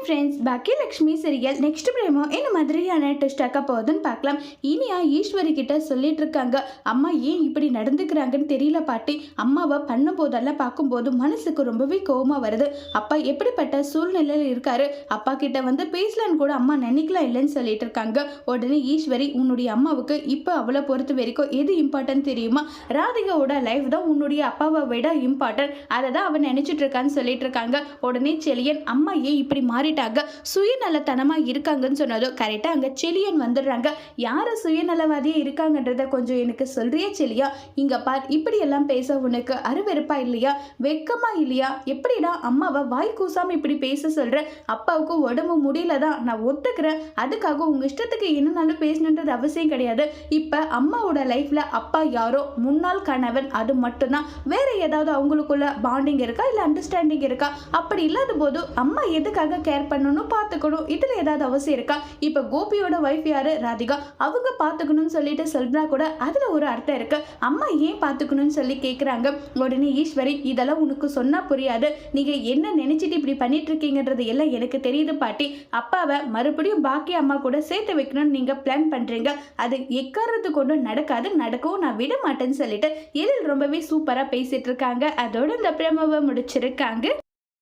Hi friends, Baakiyalakshmi serial next promo என்ன மாதிரியான ட்விஸ்டாக்க போகுதுன்னு பார்க்கலாம். இனியா ஈஸ்வரி கிட்ட சொல்லிட்டு இருக்காங்க, அம்மா ஏன் இப்படி நடந்துக்கிறாங்கன்னு தெரியல பாட்டி. அம்மாவை பண்ணும் போதெல்லாம் பார்க்கும்போது மனசுக்கு ரொம்பவே கோவமா வருது. அப்பா எப்படிப்பட்ட சூழ்நிலையில் இருக்காரு, அப்பா கிட்ட வந்து பேசலான்னு கூட அம்மா நினைக்கலாம் இல்லைன்னு சொல்லிட்டு இருக்காங்க. உடனே ஈஸ்வரி, உன்னுடைய அம்மாவுக்கு இப்போ அவளை பொறுத்த வரைக்கும் எது இம்பார்ட்டன்ட் தெரியுமா? ராதிகாவோட லைஃப் தான் உன்னுடைய அப்பாவை விட இம்பார்ட்டன்ட், அதை தான் அவன் நினைச்சிட்டு இருக்கான்னு சொல்லிட்டு இருக்காங்க. உடனே செலியன், அம்மா ஏன் இப்படி மாறிட்டாங்க, சுயநலத்தனமா இருக்காங்கன்னு சொன்னதும் கரெக்டா அங்க செலியன் வந்துடுறாங்க. யாரு சுயநலவாதியா இருக்காங்கன்றத கொஞ்சம் எனக்கு சொல்றியா செலியா? இங்க பார், இப்படி எல்லாம் பேச உனக்கு அருவெருப்பா இல்லையா, வெக்கமா இல்லையா? எப்படிடா அம்மாவை வாய் கூசாம இப்படி பேச சொல்ற? அப்பாவுக்கு உடம்பு முடியலதான், நான் ஒத்துக்கிறேன். அதுக்காக உங்க இஷ்டத்துக்கு என்னன்னாலும் பேசணுன்றது அவசியம் கிடையாது. இப்ப அம்மாவோட லைஃப்ல அப்பா யாரோ முன்னாள் கணவன், அது மட்டும்தான். வேற ஏதாவது அவங்களுக்குள்ள பாண்டிங் இருக்கா, இல்ல அண்டர்ஸ்டாண்டிங் இருக்கா? அப்படி இல்லாத போது அம்மா எதுக்காக கேர் பண்ணணும், பார்த்துக்கணும், இதுல ஏதாவது அவசியம் இருக்கா? இப்ப கோபியோட வைஃப் யாரு, ராதிகா, அவங்க பார்த்துக்கணும்னு சொல்லிட்டு சொல்றா கூட அதுல ஒரு அர்த்தம் இருக்கு. அம்மா ஏன் பார்த்துக்கணும்னு சொல்லி கேட்குறாங்க. உடனே ஈஸ்வரி, இதெல்லாம் உனக்கு சொன்னா புரியாது, நீங்க என்ன நினைச்சிட்டு இப்படி பண்ணிட்டு இருக்கீங்கன்றது எல்லாம் எனக்கு தெரியுது பாட்டி. அப்பாவை மறுபடியும் பாக்கி அம்மா கூட சேர்த்து வைக்கணும்னு நீங்க பிளான் பண்றீங்க, அது எக்காரத்து கொண்டு நடக்காது, நடக்கவும் நான் விட மாட்டேன்னு சொல்லிட்டு எழில் ரொம்பவே சூப்பரா பேசிட்டு இருக்காங்க. அதோட இந்த பிரமவை முடிச்சிருக்காங்க.